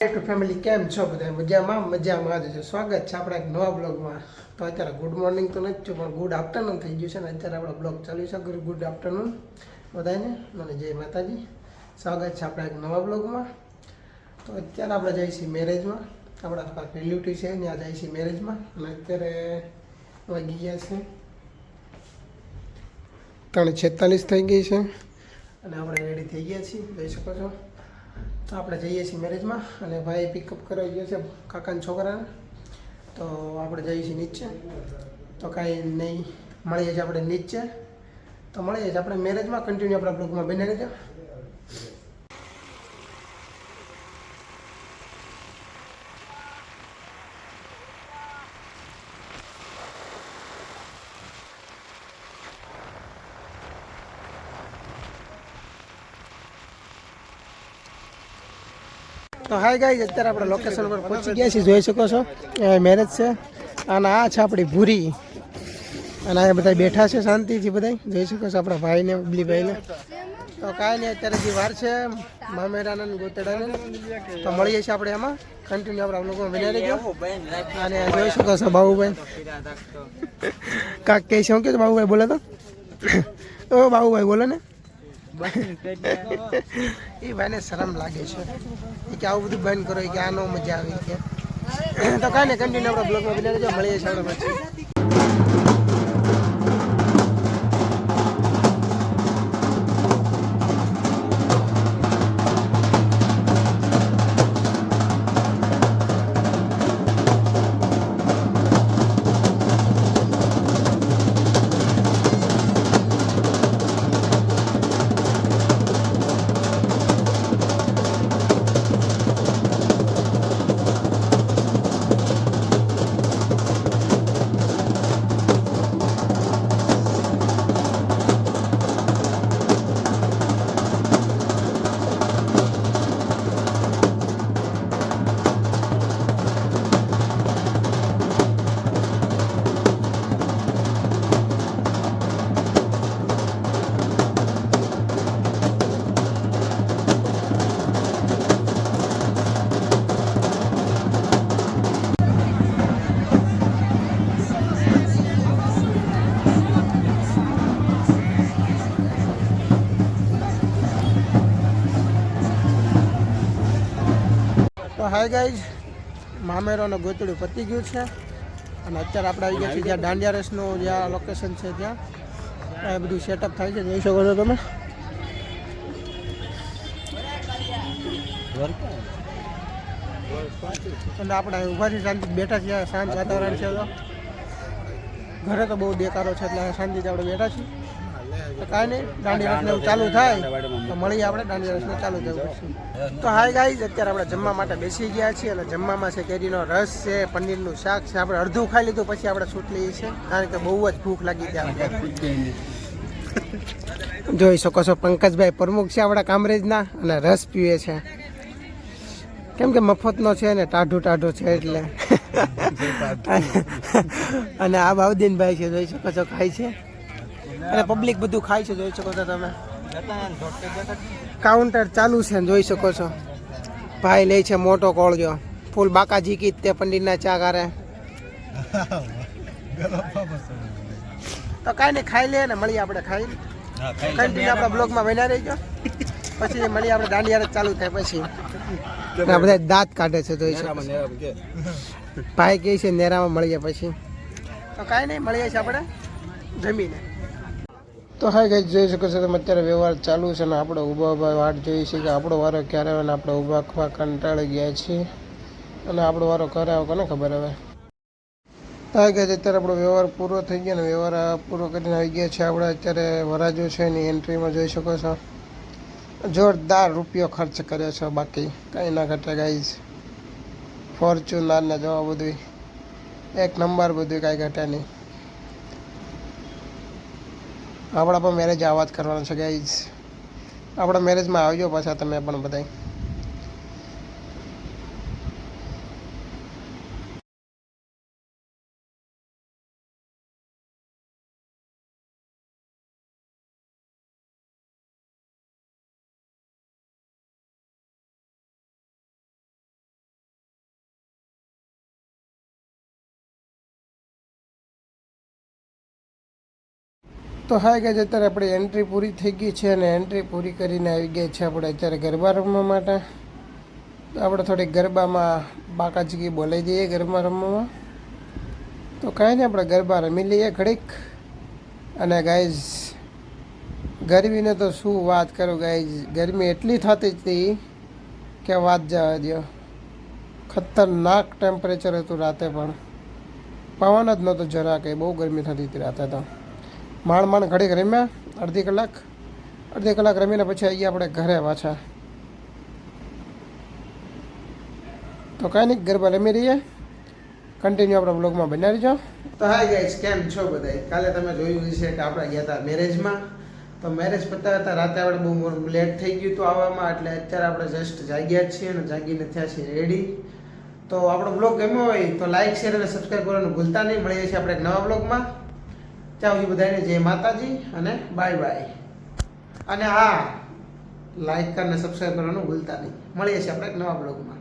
Family કેમ છો બધા મજામાં જ છો. સ્વાગત છે આપણા એક નવા બ્લોગમાં. તો અત્યારે ગુડ મોર્નિંગ તો નથી થયું પણ ગુડ આફ્ટરનૂન થઈ ગયું છે ને અત્યારે આપણો બ્લોગ ચાલુ છે. ગુડ આફ્ટરનૂન બધાને મને જય માતાજી. સ્વાગત છે આપણા એક નવા બ્લોગમાં. તો અત્યારે આપણે જઈએ છીએ મેરેજમાં. આપણા રિલેટિવ છે ત્યાં જઈએ છીએ મેરેજમાં અને અત્યારે વાગી ગયા છે 3:46 થઈ ગઈ છે અને આપણે રેડી થઈ ગયા છીએ જોઈ શકો છો. તો આપણે જઈએ છીએ મેરેજમાં અને ભાઈ પિકઅપ કરવા ગયો છે કાકાના છોકરાને. તો આપણે જઈએ છીએ નીચે. તો કાંઈ નહીં, મળીએ છીએ આપણે નીચે. તો મળીએ છીએ આપણે મેરેજમાં. કન્ટિન્યુ આપણા બ્લોગમાં બની રહેજો. તો હાય ગાઈઝ, અત્યારે આપણે લોકેશન પર પહોંચી ગયા છીએ. જોઈ શકો છો મેરેજ છે અને આ છે આપણી ભૂરી અને અહીંયા બધા બેઠા છે શાંતિથી. બધા જોઈ શકો છો આપણા ભાઈને બબલીભાઈને. તો કાંઈ નહીં, અત્યારે જે વાર છે મામેરાને ગોતડાને. તો મળીએ છીએ આપણે એમાં. કન્ટિન્યુ આપણા લોકોમાં બન્યા રહેજો. અને જોઈ શકો છો બાબુભાઈ કાંક કહે છે. શું કે બાબુભાઈ બોલે તો ઓ બાબુભાઈ બોલે ને. એ ભાઈને શરમ લાગે છે કે આવું બધું બંધ કરો કે આનો મજા આવે કે. તો કાંઈ નહીં, કન્ટિન્યુ આપણા બ્લોગમાં બની રહેજો. મળીએ છીએ આપણે પછી. તો હાય ગાઈઝ, મામેરો અને ગોતડું પતી ગયું છે અને અત્યારે આપણે આવી ગયા છીએ જ્યાં દાંડિયા રેસનું જ્યાં લોકેશન છે ત્યાં એ બધું સેટઅપ થાય છે. જોઈ શકો છો તમે. અને આપણે ઊભાથી શાંતિ બેઠા છીએ. શાંત વાતાવરણ છે. તો ઘરે તો બહુ દેકારો છે એટલે શાંતિથી આપણે બેઠા છીએ. તો કાંઈ નહીં, દાંડિયા રસને ચાલુ થાય તો મળીએ આપણે. દાંડિયા રસને ચાલુ થયું પછી. તો હાય ગાઈઝ, અત્યારે આપણે જમવા માટે બેસી ગયા છીએ અને જમવામાં છે કેરીનો રસ છે, પનીરનું શાક છે. આપણે અડધું ખાઈ લીધું પછી આપણે છૂટ લઈએ છીએ કારણ કે બહુ જ ભૂખ લાગી ત્યાં. જોઈ શકો છો પંકજભાઈ પ્રમુખ છે આપણા કામરેજના અને રસ પીવે છે કેમ કે મફતનો છે ને ટાઢું છે એટલે. અને આ બાઉદ્દીનભાઈ છે, જોઈ શકો છો ખાય છે અને પબ્લિક બધું ખાય છે. જોઈ શકો છો તમે. કાઉન્ટર ચાલુ છે જોઈ શકો છો. ભાઈ લે છે મોટો કોળજો ફૂલ બાકાજી કી તે પંડિતના ચા કારે. તો કાંઈ નહીં, ખાઈ લે ને મળીએ આપણે. ખાઈ કન્ટિન્યુ આપણા બ્લોગમાં બન્યા રહીજો. પછી મળીએ આપણે. દાંડિયા રસ ચાલુ થાય પછી બધા દાંત કાઢે છે જોઈ શકો છો. ભાઈ કહે છે નેરામાં મળીએ પછી. તો કાંઈ નહીં, મળીએ છીએ આપણે જમીને. તો હાય ગાઈસ, જોઈ શકો છો તમે અત્યારે વ્યવહાર ચાલુ છે ને આપણે ઊભા વાટ જોઈએ છીએ કે આપણો વારો ક્યારે આવે ને આપણે ઊભા ખવા કંટાળી ગયા છીએ અને આપણો વારો ક્યારે આવે કોને ખબર હવે. તો હાય ગાઈસ, અત્યારે આપણો વ્યવહાર પૂરો થઈ ગયો ને વ્યવહાર પૂરો કરીને આવી ગયા છે આપણે. અત્યારે વરાજો છે એની એન્ટ્રીમાં જોઈ શકો છો. જોરદાર રૂપિયો ખર્ચ કર્યો છે, બાકી કંઈ ના ઘટે ગાઈસ. ફોર્ચ્યુનર ને જોવા બધું એક નંબર, બધું કાંઈ ઘટે નહીં. આપણા પણ મેરેજ આવા જ કરવાનો છે ગાઈઝ. આપણા મેરેજમાં આવજો પાછા તમે પણ બધાય. તો હા ગાઈઝ અત્યારે આપણી એન્ટ્રી પૂરી થઈ ગઈ છે અને એન્ટ્રી પૂરી કરીને આવી ગયા છે આપણે અત્યારે ગરબા રમવા માટે. તો આપણે થોડીક ગરબામાં બાકાચીકી બોલાવી દઈએ ગરબા રમવામાં. તો કાંઈ નહીં આપણે ગરબા રમી લઈએ ઘડીક. અને ગાઈઝ ગરમીને તો શું વાત કરું ગાઈઝ, ગરમી એટલી થતી હતી કે વાત જવા દો. ખતરનાક ટેમ્પરેચર હતું રાતે, પણ પવન જ નહોતો જરા કંઈ, બહુ ગરમી થતી હતી રાતે. તો માંડ ઘડીક રમ્યા અડધી કલાક રમીને પછી આવીએ આપણે ઘરે પાછા. તો કાંઈ નહીં, ગરબા રમી રહીએ, કન્ટિન્યુ આપણા બ્લોગમાં બન્યા રહીજો. તો હાય ગાઈસ, કેમ છો બધા? કાલે તમે જોયું છે કે આપણે ગયા હતા મેરેજમાં. તો મેરેજ પતાવ્યા હતા રાતે, આપણે બહુ લેટ થઈ ગયું હતું આવવામાં, એટલે અત્યારે આપણે જસ્ટ જાગ્યા જ છીએ અને જાગીને થયા છીએ રેડી. તો આપણો બ્લોગ ગમ્યો હોય તો લાઈક, શેર અને સબસ્ક્રાઈબ કરવાનું ભૂલતા નહીં. મળીએ છીએ આપણે એક નવા બ્લોગમાં. ચાલો બધાને જય માતાજી અને બાય બાય. અને હા, લાઈક અને સબસ્ક્રાઈબ કરવાનું ભૂલતા નહીં. મળીએ છીએ આપણે એક નવા બ્લોગમાં.